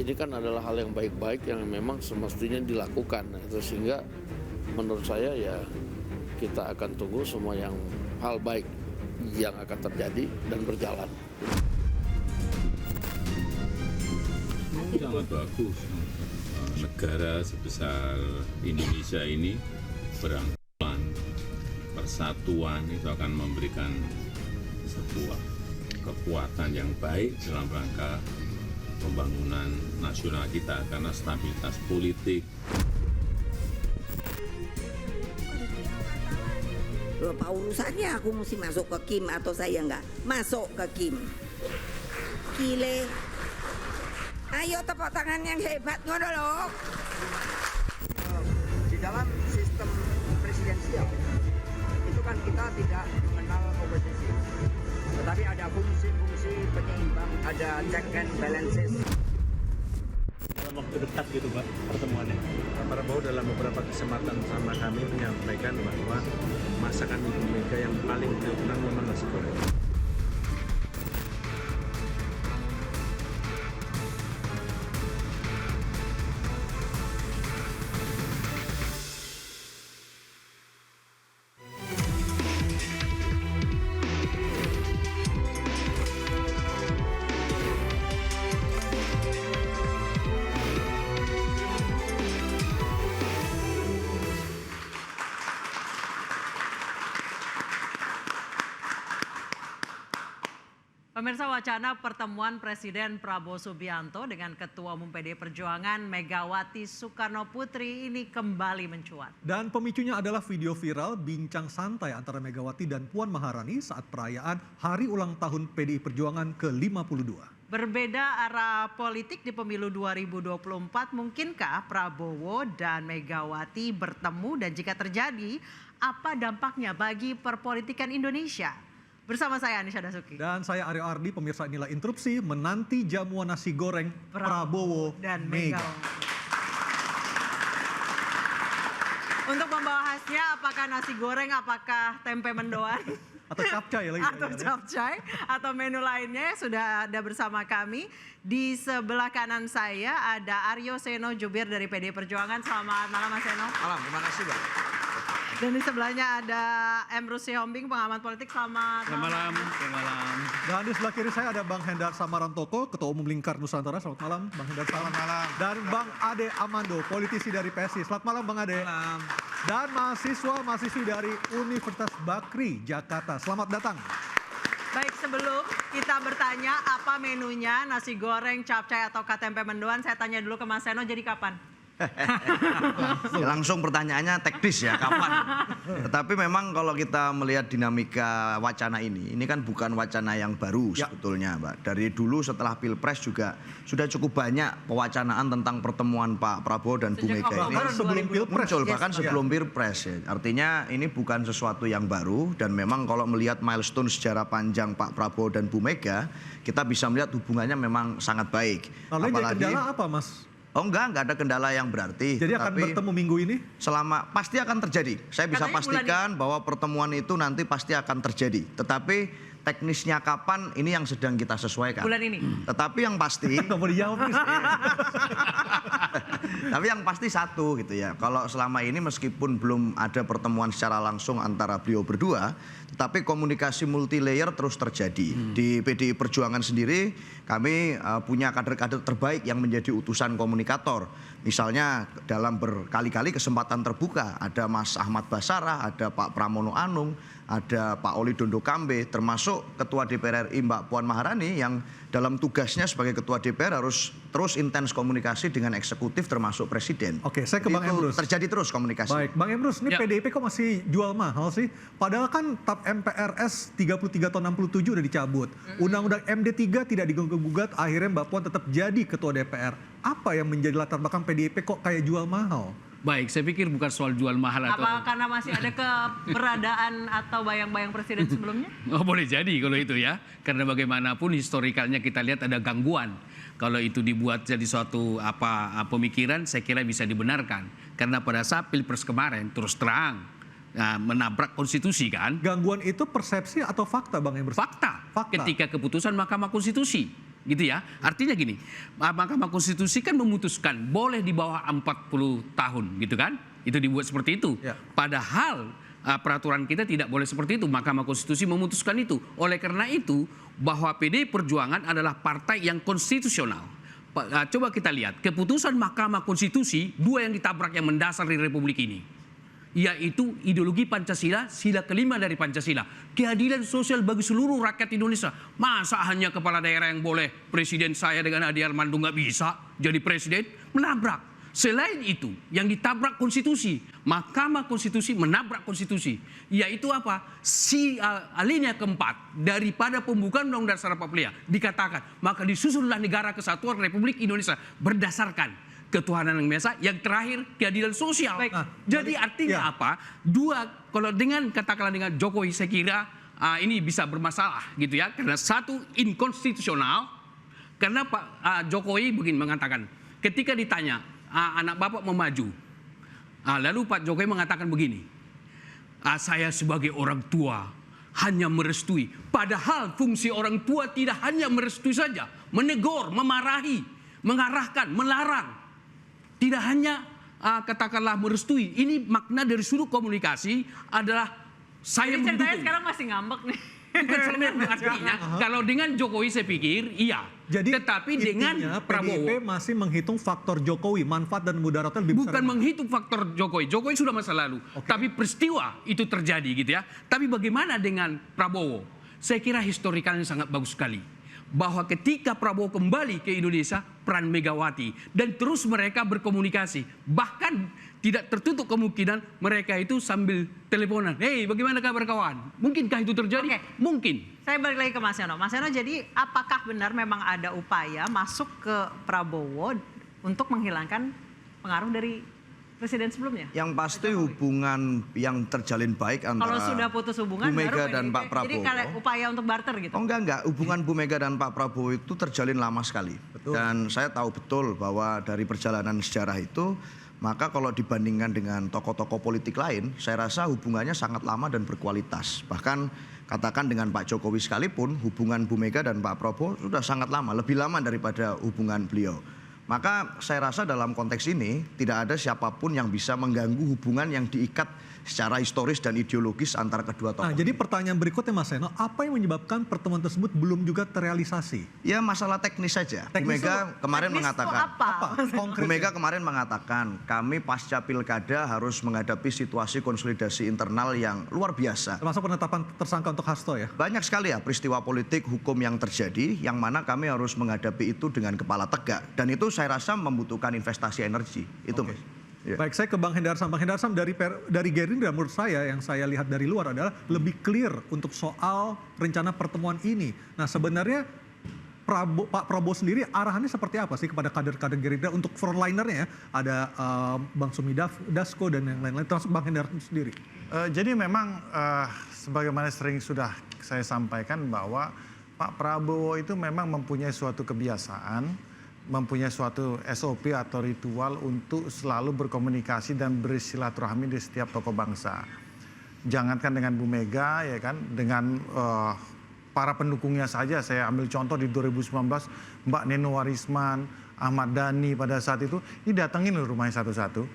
ini kan adalah hal yang baik-baik yang memang semestinya dilakukan. Itu sehingga menurut saya ya kita akan tunggu semua yang hal baik yang akan terjadi dan berjalan. Sangat bagus. Negara sebesar Indonesia ini berangkulan, persatuan itu akan memberikan sebuah kekuatan yang baik dalam rangka pembangunan nasional kita karena stabilitas politik. Apa urusannya aku mesti masuk ke Kim atau saya enggak masuk ke Kim? Gile. Ayo tepuk tangan yang hebat ngono loh. Di dalam sistem presidensial itu kan kita tidak mengenal oposisi, tetapi ada fungsi-fungsi penyeimbang, ada check and balances. Dalam waktu dekat gitu Pak pertemuannya. Pak Prabowo dalam beberapa kesempatan sama kami menyampaikan bahwa masakan Ibu Mega yang paling beliau kenal memang nasi goreng. Pemirsa, wacana pertemuan Presiden Prabowo Subianto dengan Ketua Umum PDI Perjuangan Megawati Soekarno Putri ini kembali mencuat. Dan pemicunya adalah video viral bincang santai antara Megawati dan Puan Maharani saat perayaan Hari Ulang Tahun PDI Perjuangan ke-52. Berbeda arah politik di pemilu 2024, mungkinkah Prabowo dan Megawati bertemu dan jika terjadi, apa dampaknya bagi perpolitikan Indonesia? Bersama saya Anisha Dasuki. Dan saya Aryo Ardi, pemirsa inilah interupsi menanti jamuan nasi goreng Prabowo dan Mega. Untuk membahasnya apakah nasi goreng, apakah tempe mendoan? Atau capcay lagi. Atau capcay, atau menu lainnya sudah ada bersama kami. Di sebelah kanan saya ada Aryo Seno Jubir dari PDI Perjuangan. Selamat malam Mas Seno. Malam, terima kasih Pak. Dan di sebelahnya ada Emrus Sihombing, pengamat politik. Selamat malam. Dan di sebelah kiri saya ada Bang Hendar Samarantoko, Ketua Umum Lingkar Nusantara. Selamat malam Bang Hendar. Selamat malam. Dan Bang Ade Amando, politisi dari PSI. Selamat malam Bang Ade. Malam. Dan mahasiswa-mahasiswi dari Universitas Bakri, Jakarta. Selamat datang. Baik, sebelum kita bertanya apa menunya, nasi goreng, capcay, atau tempe mendoan, saya tanya dulu ke Mas Seno, jadi kapan? Langsung pertanyaannya teknis ya, kapan? Tetapi memang kalau kita melihat dinamika wacana ini kan bukan wacana yang baru sebetulnya, Mbak. Dari dulu setelah Pilpres juga sudah cukup banyak pewacanaan tentang pertemuan Pak Prabowo dan Bu Mega ini. Sebelum Pilpres. Muncul, bahkan sebelum Pilpres ya. Artinya ini bukan sesuatu yang baru dan memang kalau melihat milestone sejarah panjang Pak Prabowo dan Bu Mega, kita bisa melihat hubungannya memang sangat baik. Lalu jadi kendala apa Mas? Oh enggak ada kendala yang berarti. Jadi akan bertemu minggu ini? Pasti akan terjadi. Saya bisa pastikan bahwa pertemuan itu nanti pasti akan terjadi. Tetapi teknisnya kapan ini yang sedang kita sesuaikan. Bulan ini. Tetapi yang pasti tapi yang pasti satu gitu ya. Kalau selama ini meskipun belum ada pertemuan secara langsung antara beliau berdua, tetapi komunikasi multi layer terus terjadi. Di PDI Perjuangan sendiri kami punya kader-kader terbaik yang menjadi utusan komunikator. Misalnya dalam berkali-kali kesempatan terbuka ada Mas Ahmad Basarah, ada Pak Pramono Anung, ada Pak Oli Dondo Kambe, termasuk Ketua DPR RI Mbak Puan Maharani yang dalam tugasnya sebagai Ketua DPR harus terus intens komunikasi dengan eksekutif termasuk Presiden. Oke, saya ke Bang Emrus. Terjadi terus komunikasi. Baik, Bang Emrus, ini PDIP kok masih jual mahal sih? Padahal kan TAP MPRS 33 tahun 67 udah dicabut. Undang-undang MD3 tidak diganggu-gugat, akhirnya Mbak Puan tetap jadi Ketua DPR. Apa yang menjadi latar belakang PDIP kok kayak jual mahal? Baik, saya pikir bukan soal jual mahal atau... Apa karena masih ada keberadaan atau bayang-bayang presiden sebelumnya? Oh, boleh jadi kalau itu ya. Karena bagaimanapun historikalnya kita lihat ada gangguan. Kalau itu dibuat jadi suatu pemikiran, saya kira bisa dibenarkan. Karena pada saat Pilpres kemarin terus terang menabrak konstitusi kan. Gangguan itu persepsi atau fakta Bang Emrus? Fakta. Ketika keputusan Mahkamah Konstitusi gitu ya. Artinya gini, Mahkamah Konstitusi kan memutuskan boleh di bawah 40 tahun gitu kan. Itu dibuat seperti itu. Ya. Padahal peraturan kita tidak boleh seperti itu. Mahkamah Konstitusi memutuskan itu. Oleh karena itu bahwa PDI Perjuangan adalah partai yang konstitusional. Coba kita lihat keputusan Mahkamah Konstitusi, dua yang ditabrak yang mendasar di Republik ini, yaitu ideologi Pancasila, sila kelima dari Pancasila. Keadilan sosial bagi seluruh rakyat Indonesia. Masa hanya kepala daerah yang boleh, presiden saya dengan Adi Armando nggak bisa jadi presiden? Menabrak. Selain itu, yang ditabrak konstitusi, Mahkamah Konstitusi menabrak konstitusi. Yaitu apa? Alinea keempat daripada pembukaan Undang-Undang Dasar 45 dikatakan, maka disusunlah negara kesatuan Republik Indonesia berdasarkan ketuhanan yang Maha Esa, yang terakhir keadilan sosial. Jadi artinya apa? Dua, kalau dengan katakanlah dengan Jokowi saya kira ini bisa bermasalah gitu ya. Karena satu inkonstitusional, karena Pak Jokowi begini mengatakan, ketika ditanya anak bapak mau maju, lalu Pak Jokowi mengatakan begini, saya sebagai orang tua hanya merestui. Padahal fungsi orang tua tidak hanya merestui saja, menegur, memarahi, mengarahkan, melarang. Tidak hanya katakanlah merestui. Ini makna dari sudut komunikasi adalah saya mendukung. Ceritanya sekarang masih ngambek nih. Bukan sebenarnya artinya kalau dengan Jokowi saya pikir iya. Jadi tetapi dengan Prabowo PDIP masih menghitung faktor Jokowi, manfaat dan mudaratnya lebih besar. Bukan menghitung faktor Jokowi. Jokowi sudah masa lalu. Tapi peristiwa itu terjadi gitu ya. Tapi bagaimana dengan Prabowo? Saya kira historikalnya sangat bagus sekali. Bahwa ketika Prabowo kembali ke Indonesia, peran Megawati, dan terus mereka berkomunikasi. Bahkan tidak tertutup kemungkinan mereka itu sambil teleponan. Hei, bagaimana kabar kawan? Mungkinkah itu terjadi? Mungkin. Saya balik lagi ke Mas Yono. Mas Yono, jadi apakah benar memang ada upaya masuk ke Prabowo untuk menghilangkan pengaruh dari presiden sebelumnya? Yang pasti hubungan yang terjalin baik antara kalau sudah putus hubungan, Bu Mega dan Pak Prabowo. Jadi kayak upaya untuk barter gitu? Oh enggak. Hubungan Bu Mega dan Pak Prabowo itu terjalin lama sekali. Betul. Dan saya tahu betul bahwa dari perjalanan sejarah itu, maka kalau dibandingkan dengan tokoh-tokoh politik lain, saya rasa hubungannya sangat lama dan berkualitas. Bahkan katakan dengan Pak Jokowi sekalipun, hubungan Bu Mega dan Pak Prabowo sudah sangat lama, lebih lama daripada hubungan beliau. Maka saya rasa dalam konteks ini tidak ada siapapun yang bisa mengganggu hubungan yang diikat secara historis dan ideologis antara kedua tokoh. Jadi pertanyaan berikutnya Mas Seno, apa yang menyebabkan pertemuan tersebut belum juga terrealisasi? Ya masalah teknis saja. Bu Mega kemarin mengatakan, Bu Mega kemarin mengatakan kami pasca pilkada harus menghadapi situasi konsolidasi internal yang luar biasa. Termasuk penetapan tersangka untuk Hasto ya? Banyak sekali ya peristiwa politik hukum yang terjadi, yang mana kami harus menghadapi itu dengan kepala tegak. Dan itu saya rasa membutuhkan investasi energi. Itu Mas. Ya. Baik, saya ke Bang Hendarsam. Bang Hendarsam, dari Gerindra menurut saya yang saya lihat dari luar adalah lebih clear untuk soal rencana pertemuan ini. Nah sebenarnya Pak Prabowo sendiri arahannya seperti apa sih kepada kader-kader Gerindra untuk frontlinernya ya? Ada Bang Sumi Dasko dan yang lain-lain, termasuk Bang Hendarsam sendiri. Jadi memang sebagaimana sering sudah saya sampaikan bahwa Pak Prabowo itu memang mempunyai suatu kebiasaan, mempunyai suatu SOP atau ritual untuk selalu berkomunikasi dan bersilaturahmi di setiap tokoh bangsa. Jangankan dengan Bu Mega ya kan, dengan para pendukungnya saja. Saya ambil contoh di 2019 Mbak Neno Warisman, Ahmad Dhani pada saat itu didatengin loh rumahnya satu-satu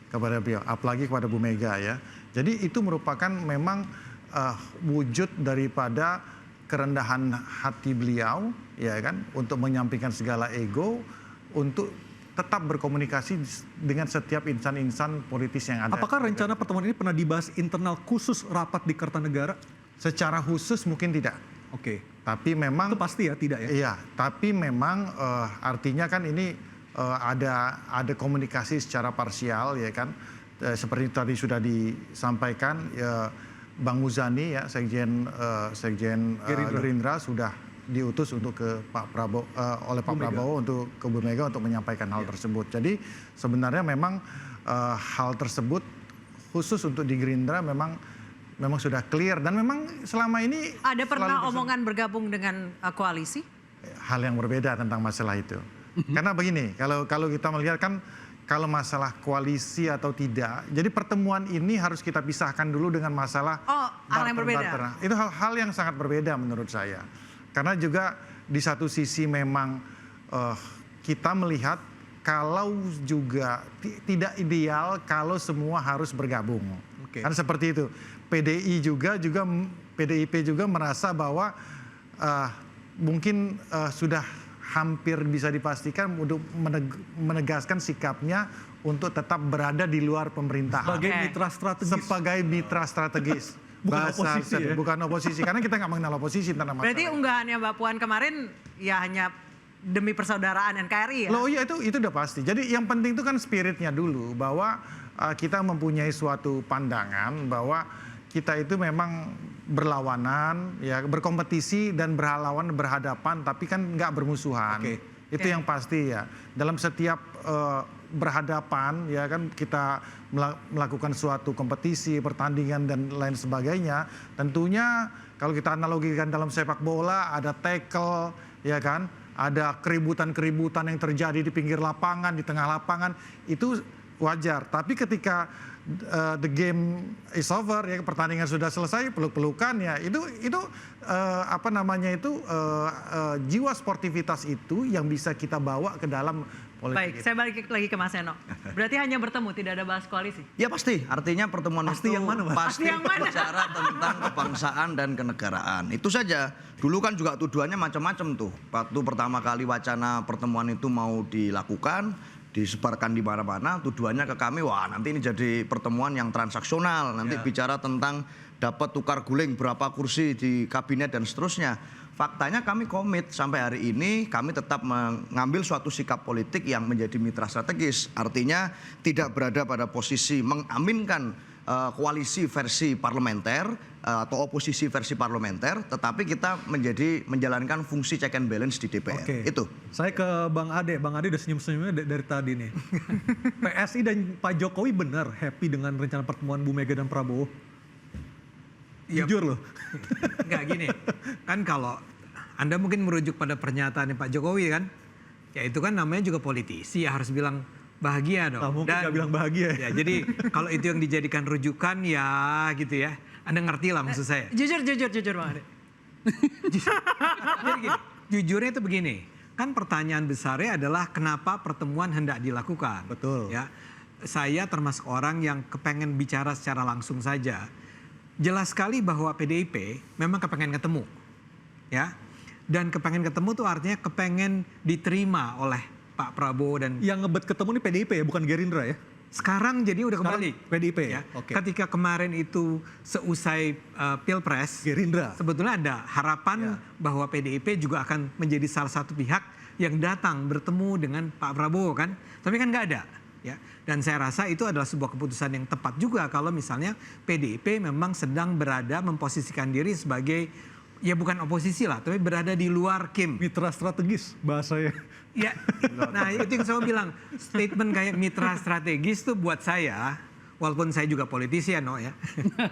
kepada beliau, apalagi kepada Bu Mega ya. Jadi itu merupakan memang wujud daripada kerendahan hati beliau ya kan, untuk menyampaikan segala ego, untuk tetap berkomunikasi dengan setiap insan-insan politis yang ada. Apakah rencana pertemuan ini pernah dibahas internal khusus rapat di Kertanegara? Secara khusus mungkin tidak. Oke. Tapi memang itu pasti ya, tidak ya? Iya, tapi memang artinya kan ini ada komunikasi secara parsial ya kan. Seperti tadi sudah disampaikan Bang Muzani ya, Sekjen Gerindra sudah diutus untuk ke Pak Prabowo oleh Pak Prabowo untuk ke Bu Mega untuk menyampaikan hal tersebut. Jadi sebenarnya memang hal tersebut khusus untuk di Gerindra memang sudah clear, dan memang selama ini ada pernah omongan bergabung dengan koalisi? Hal yang berbeda tentang masalah itu. Karena begini, kalau kita melihat kan, kalau masalah koalisi atau tidak, jadi pertemuan ini harus kita pisahkan dulu dengan masalah hal yang berbeda. Itu hal yang sangat berbeda menurut saya. Karena juga di satu sisi memang kita melihat kalau juga tidak ideal kalau semua harus bergabung. Kan seperti itu. PDIP juga merasa bahwa mungkin sudah hampir bisa dipastikan untuk menegaskan sikapnya untuk tetap berada di luar pemerintahan. Sebagai mitra strategis. Sebagai mitra strategis. Bukan oposisi ya? Bukan oposisi, karena kita nggak mengenal oposisi tentang masalah. Berarti unggahannya Mbak Puan kemarin ya hanya demi persaudaraan NKRI ya? Loh iya itu udah pasti. Jadi yang penting itu kan spiritnya dulu, bahwa kita mempunyai suatu pandangan bahwa kita itu memang berlawanan, ya berkompetisi dan berhadapan, tapi kan nggak bermusuhan. Itu yang pasti ya. Dalam setiap berhadapan ya kan kita melakukan suatu kompetisi, pertandingan dan lain sebagainya. Tentunya kalau kita analogikan dalam sepak bola ada tackle ya kan, ada keributan-keributan yang terjadi di pinggir lapangan, di tengah lapangan, itu wajar. Tapi ketika the game is over, ya pertandingan sudah selesai, peluk-pelukan ya, itu jiwa sportivitas itu yang bisa kita bawa ke dalam politik. Baik, saya balik lagi ke Mas Eno. Berarti hanya bertemu, tidak ada bahas koalisi? Ya pasti, artinya pertemuan Pasti itu yang mana, Mas? pasti bicara tentang kebangsaan dan kenegaraan. Itu saja. Dulu kan juga tuduhannya macam-macam tuh. Waktu pertama kali wacana pertemuan itu mau dilakukan, disebarkan di mana-mana, tuduhannya ke kami, wah nanti ini jadi pertemuan yang transaksional, nanti bicara tentang dapat tukar guling berapa kursi di kabinet dan seterusnya. Faktanya kami komit sampai hari ini, kami tetap mengambil suatu sikap politik yang menjadi mitra strategis. Artinya tidak berada pada posisi mengaminkan koalisi versi parlementer atau oposisi versi parlementer, tetapi kita menjalankan fungsi check and balance di DPR. Itu. Saya ke Bang Ade udah senyum-senyumnya dari tadi nih. PSI dan Pak Jokowi benar happy dengan rencana pertemuan Bu Mega dan Prabowo? Jujur loh. Enggak gini, kan kalau Anda mungkin merujuk pada pernyataan Pak Jokowi kan, ya itu kan namanya juga politisi, ya harus bilang bahagia dong. Nah, mungkin nggak bilang bahagia. Ya, jadi kalau itu yang dijadikan rujukan ya gitu ya, Anda ngerti lah maksud saya. Jujur Bang Ade. Jadi gini, jujurnya itu begini, kan pertanyaan besarnya adalah kenapa pertemuan hendak dilakukan. Betul. Ya, saya termasuk orang yang kepengen bicara secara langsung saja. Jelas sekali bahwa PDIP memang kepengen ketemu, ya. Dan kepengen ketemu tuh artinya kepengen diterima oleh Pak Prabowo dan yang ngebet ketemu nih PDIP ya, bukan Gerindra ya? Sekarang jadi udah kembali PDIP ya. Ketika kemarin itu seusai Pilpres, Gerindra sebetulnya ada harapan bahwa PDIP juga akan menjadi salah satu pihak yang datang bertemu dengan Pak Prabowo kan, tapi kan nggak ada. Ya, dan saya rasa itu adalah sebuah keputusan yang tepat juga kalau misalnya PDIP memang sedang berada memposisikan diri sebagai ya bukan oposisi lah, tapi berada di luar Kim. Mitra strategis bahasanya. Ya, nah itu yang saya bilang, statement kayak mitra strategis tuh buat saya, walaupun saya juga politisi ya,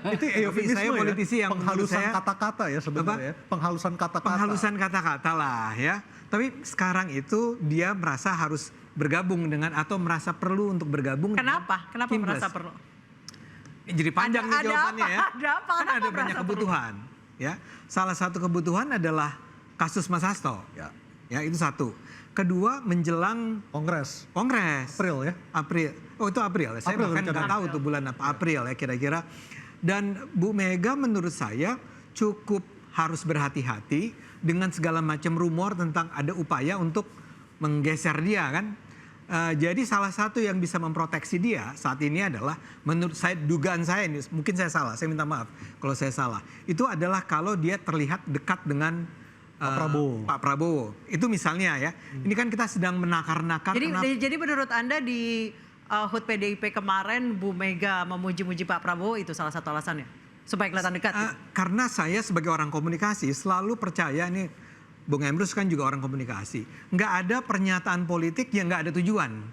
Itu eufemisme saya politisi ya? yang Penghalusan kata-kata ya sebenarnya. Penghalusan kata-kata. Penghalusan kata-kata lah ya. Tapi sekarang itu dia merasa harus bergabung dengan atau merasa perlu untuk bergabung. Kenapa? Kenapa merasa perlu? Jadi panjang nih jawabannya ya. Ada apa? Kan ada banyak kebutuhan. Ya, salah satu kebutuhan adalah kasus Mas Hasto. Ya, itu satu. Kedua, menjelang Kongres. April ya? April. Oh itu April ya. Saya bahkan nggak tahu tuh bulan apa. April ya kira-kira. Dan Bu Mega menurut saya cukup harus berhati-hati dengan segala macam rumor tentang ada upaya untuk menggeser dia kan. Jadi salah satu yang bisa memproteksi dia saat ini adalah menurut saya, dugaan saya ini, mungkin saya salah, saya minta maaf kalau saya salah. Itu adalah kalau dia terlihat dekat dengan Pak Prabowo. Itu misalnya ya. Ini kan kita sedang menakar-nakar. Jadi menurut Anda di HUT PDIP kemarin Bu Mega memuji-muji Pak Prabowo itu salah satu alasannya? Supaya kelihatan dekat? Karena saya sebagai orang komunikasi selalu percaya ini, Bung Emrus kan juga orang komunikasi. Nggak ada pernyataan politik yang nggak ada tujuan.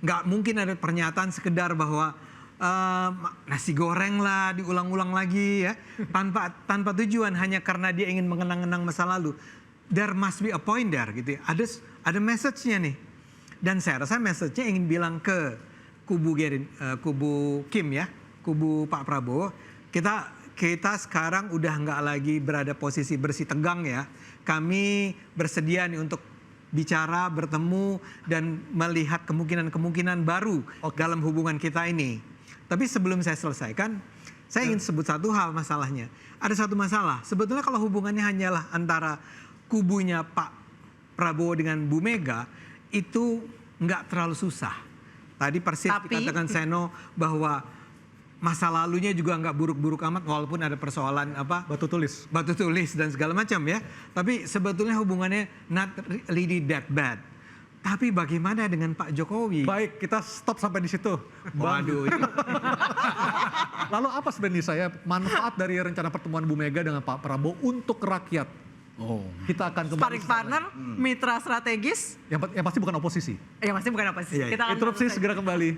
Nggak mungkin ada pernyataan sekedar bahwa nasi goreng lah diulang-ulang lagi ya. Tanpa tujuan hanya karena dia ingin mengenang-enang masa lalu. There must be a point there gitu ya. Ada message-nya nih. Dan saya rasa message-nya ingin bilang ke kubu Kim ya. Kubu Pak Prabowo. Kita sekarang udah nggak lagi berada posisi bersih tegang ya. kami bersedia nih untuk bicara, bertemu, dan melihat kemungkinan-kemungkinan baru dalam hubungan kita ini. Tapi sebelum saya selesaikan, saya ingin sebut satu hal masalahnya. Ada satu masalah, sebetulnya kalau hubungannya hanyalah antara kubunya Pak Prabowo dengan Bu Mega, itu nggak terlalu susah. Tadi persis dikatakan Seno bahwa masa lalunya juga nggak buruk-buruk amat, walaupun ada persoalan batu tulis dan segala macam ya. Tapi sebetulnya hubungannya not really that bad. Tapi bagaimana dengan Pak Jokowi? Baik, kita stop sampai di situ. Waduh. Lalu apa sebenarnya manfaat dari rencana pertemuan Bu Mega dengan Pak Prabowo untuk rakyat? Kita akan kembali. Sparring partner, mitra strategis. Yang pasti bukan oposisi. Yang pasti bukan oposisi. Kita akan interupsi segera kembali.